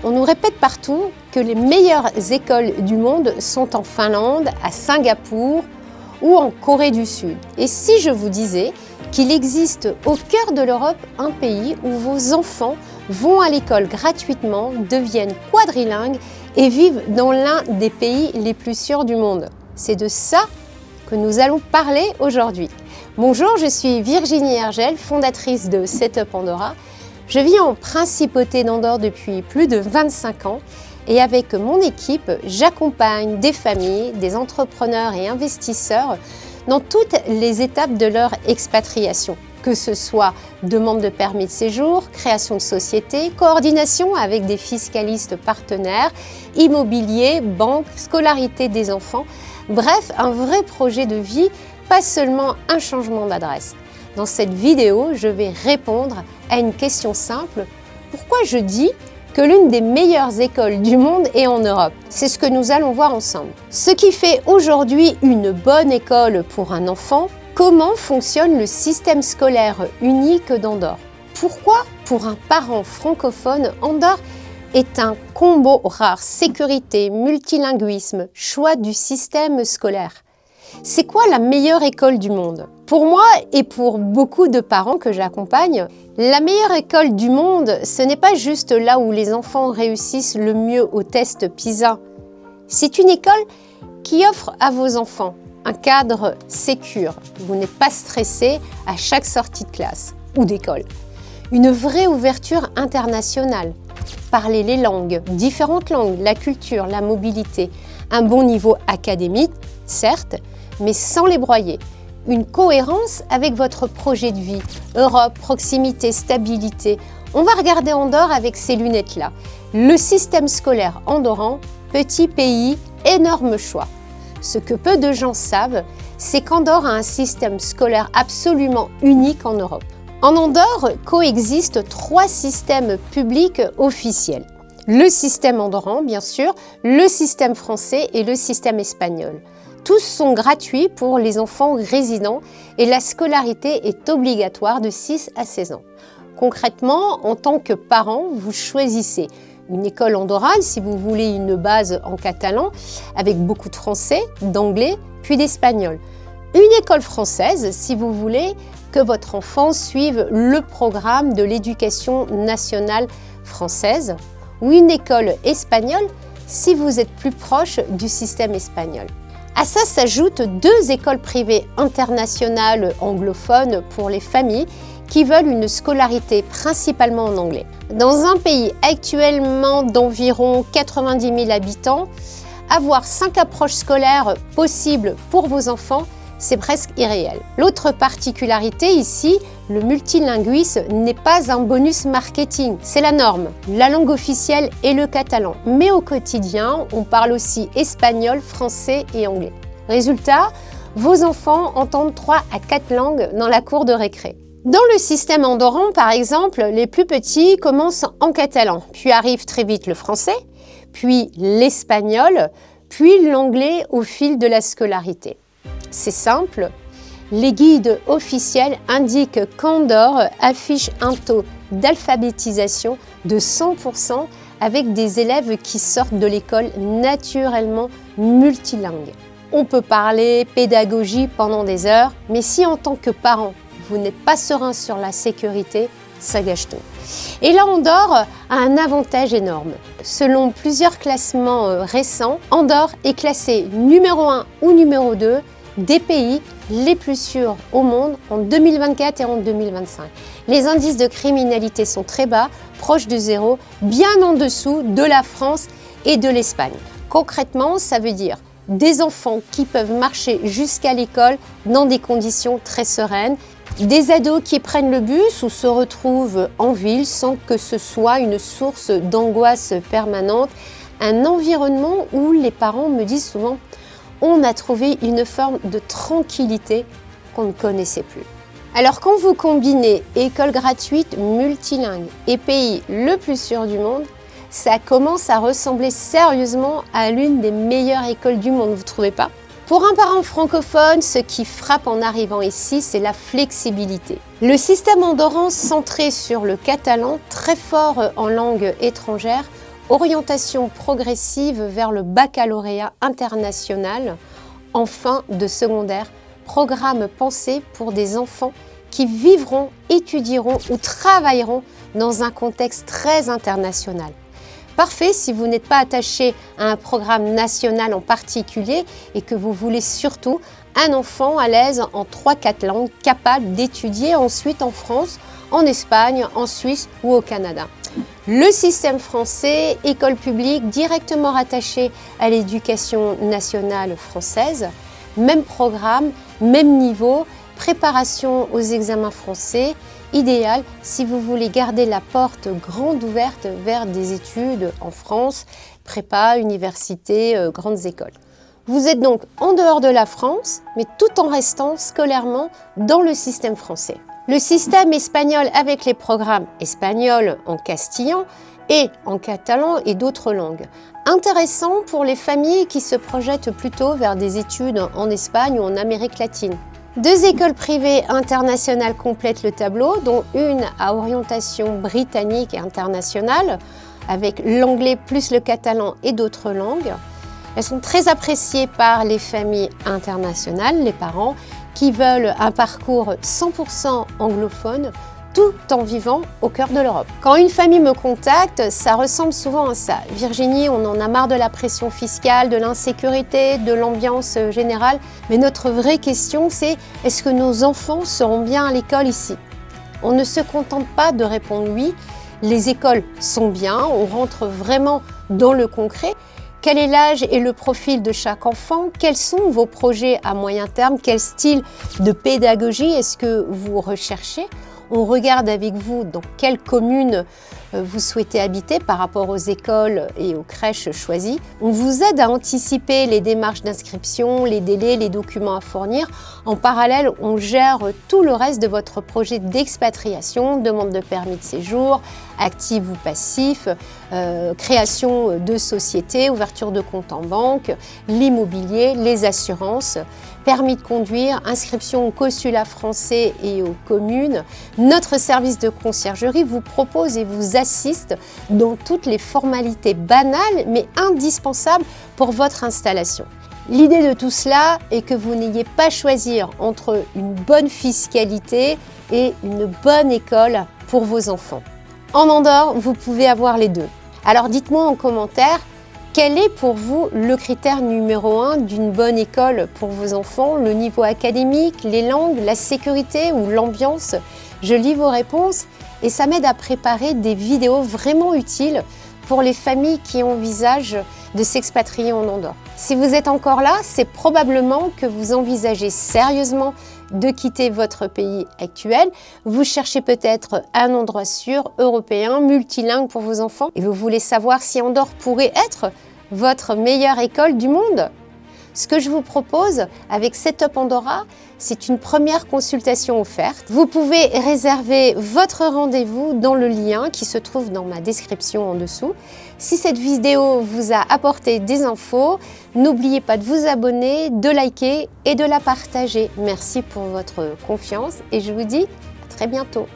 On nous répète partout que les meilleures écoles du monde sont en Finlande, à Singapour ou en Corée du Sud. Et si je vous disais qu'il existe au cœur de l'Europe un pays où vos enfants vont à l'école gratuitement, deviennent quadrilingues et vivent dans l'un des pays les plus sûrs du monde. C'est de ça que nous allons parler aujourd'hui. Bonjour, je suis Virginie Hergel, fondatrice de Setup Andorra. Je vis en principauté d'Andorre depuis plus de 25 ans et avec mon équipe, j'accompagne des familles, des entrepreneurs et investisseurs dans toutes les étapes de leur expatriation, que ce soit demande de permis de séjour, création de société, coordination avec des fiscalistes partenaires, immobilier, banque, scolarité des enfants, bref, un vrai projet de vie, pas seulement un changement d'adresse. Dans cette vidéo, je vais répondre à une question simple. Pourquoi je dis que l'une des meilleures écoles du monde est en Europe? C'est ce que nous allons voir ensemble. Ce qui fait aujourd'hui une bonne école pour un enfant, comment fonctionne le système scolaire unique d'Andorre? Pourquoi, pour un parent francophone, Andorre est un combo rare, sécurité, multilinguisme, choix du système scolaire? C'est quoi la meilleure école du monde? Pour moi et pour beaucoup de parents que j'accompagne, la meilleure école du monde, ce n'est pas juste là où les enfants réussissent le mieux au test PISA. C'est une école qui offre à vos enfants un cadre sécure. Vous n'êtes pas stressé à chaque sortie de classe ou d'école. Une vraie ouverture internationale. Parler les langues, différentes langues, la culture, la mobilité. Un bon niveau académique, certes, mais sans les broyer. Une cohérence avec votre projet de vie. Europe, proximité, stabilité. On va regarder Andorre avec ces lunettes-là. Le système scolaire andorran, petit pays, énorme choix. Ce que peu de gens savent, c'est qu'Andorre a un système scolaire absolument unique en Europe. En Andorre coexistent 3 systèmes publics officiels. Le système andorran, bien sûr, le système français et le système espagnol. Tous sont gratuits pour les enfants résidents et la scolarité est obligatoire de 6 à 16 ans. Concrètement, en tant que parent, vous choisissez une école andorrane si vous voulez une base en catalan avec beaucoup de français, d'anglais, puis d'espagnol. Une école française si vous voulez que votre enfant suive le programme de l'éducation nationale française ou une école espagnole si vous êtes plus proche du système espagnol. À ça s'ajoutent 2 écoles privées internationales anglophones pour les familles qui veulent une scolarité principalement en anglais. Dans un pays actuellement d'environ 90 000 habitants, avoir 5 approches scolaires possibles pour vos enfants, c'est presque irréel. L'autre particularité ici, le multilinguisme n'est pas un bonus marketing, c'est la norme. La langue officielle est le catalan, mais au quotidien, on parle aussi espagnol, français et anglais. Résultat, vos enfants entendent 3 à 4 langues dans la cour de récré. Dans le système andorran, par exemple, les plus petits commencent en catalan, puis arrive très vite le français, puis l'espagnol, puis l'anglais au fil de la scolarité. C'est simple, les guides officiels indiquent qu'Andorre affiche un taux d'alphabétisation de 100% avec des élèves qui sortent de l'école naturellement multilingues. On peut parler pédagogie pendant des heures, mais si en tant que parent, vous n'êtes pas serein sur la sécurité, ça gâche tout. Et là, Andorre a un avantage énorme. Selon plusieurs classements récents, Andorre est classé numéro 1 ou numéro 2 des pays les plus sûrs au monde en 2024 et en 2025. Les indices de criminalité sont très bas, proches de 0, bien en dessous de la France et de l'Espagne. Concrètement, ça veut dire des enfants qui peuvent marcher jusqu'à l'école dans des conditions très sereines, des ados qui prennent le bus ou se retrouvent en ville sans que ce soit une source d'angoisse permanente, un environnement où les parents me disent souvent on a trouvé une forme de tranquillité qu'on ne connaissait plus. Alors quand vous combinez école gratuite, multilingue et pays le plus sûr du monde, ça commence à ressembler sérieusement à l'une des meilleures écoles du monde, vous ne trouvez pas? Pour un parent francophone, ce qui frappe en arrivant ici, c'est la flexibilité. Le système andorran centré sur le catalan, très fort en langue étrangère, orientation progressive vers le baccalauréat international en fin de secondaire, programme pensé pour des enfants qui vivront, étudieront ou travailleront dans un contexte très international. Parfait si vous n'êtes pas attaché à un programme national en particulier et que vous voulez surtout un enfant à l'aise en 3-4 langues, capable d'étudier ensuite en France, en Espagne, en Suisse ou au Canada. Le système français, école publique directement rattachée à l'éducation nationale française, même programme, même niveau, préparation aux examens français, idéal si vous voulez garder la porte grande ouverte vers des études en France, prépa, université, grandes écoles. Vous êtes donc en dehors de la France, mais tout en restant scolairement dans le système français. Le système espagnol avec les programmes espagnols en castillan et en catalan et d'autres langues. Intéressant pour les familles qui se projettent plutôt vers des études en Espagne ou en Amérique latine. 2 écoles privées internationales complètent le tableau, dont une à orientation britannique et internationale, avec l'anglais plus le catalan et d'autres langues. Elles sont très appréciées par les familles internationales, les parents, qui veulent un parcours 100% anglophone, tout en vivant au cœur de l'Europe. Quand une famille me contacte, ça ressemble souvent à ça. Virginie, on en a marre de la pression fiscale, de l'insécurité, de l'ambiance générale. Mais notre vraie question, c'est est-ce que nos enfants seront bien à l'école ici? On ne se contente pas de répondre oui. Les écoles sont bien, on rentre vraiment dans le concret. Quel est l'âge et le profil de chaque enfant? Quels sont vos projets à moyen terme? Quel style de pédagogie est-ce que vous recherchez? On regarde avec vous dans quelle commune vous souhaitez habiter par rapport aux écoles et aux crèches choisies. On vous aide à anticiper les démarches d'inscription, les délais, les documents à fournir. En parallèle, on gère tout le reste de votre projet d'expatriation, demande de permis de séjour, actif ou passif, création de société, ouverture de compte en banque, l'immobilier, les assurances, permis de conduire, inscription au consulat français et aux communes. Notre service de conciergerie vous propose et vous assiste dans toutes les formalités banales mais indispensables pour votre installation. L'idée de tout cela est que vous n'ayez pas à choisir entre une bonne fiscalité et une bonne école pour vos enfants. En Andorre, vous pouvez avoir les deux. Alors dites-moi en commentaire, quel est pour vous le critère numéro 1 d'une bonne école pour vos enfants? Le niveau académique, les langues, la sécurité ou l'ambiance? Je lis vos réponses et ça m'aide à préparer des vidéos vraiment utiles pour les familles qui envisagent de s'expatrier en Andorre. Si vous êtes encore là, c'est probablement que vous envisagez sérieusement de quitter votre pays actuel. Vous cherchez peut-être un endroit sûr, européen, multilingue pour vos enfants et vous voulez savoir si Andorre pourrait être votre meilleure école du monde. Ce que je vous propose avec Setup Andorra, c'est une première consultation offerte. Vous pouvez réserver votre rendez-vous dans le lien qui se trouve dans ma description en dessous. Si cette vidéo vous a apporté des infos, n'oubliez pas de vous abonner, de liker et de la partager. Merci pour votre confiance et je vous dis à très bientôt.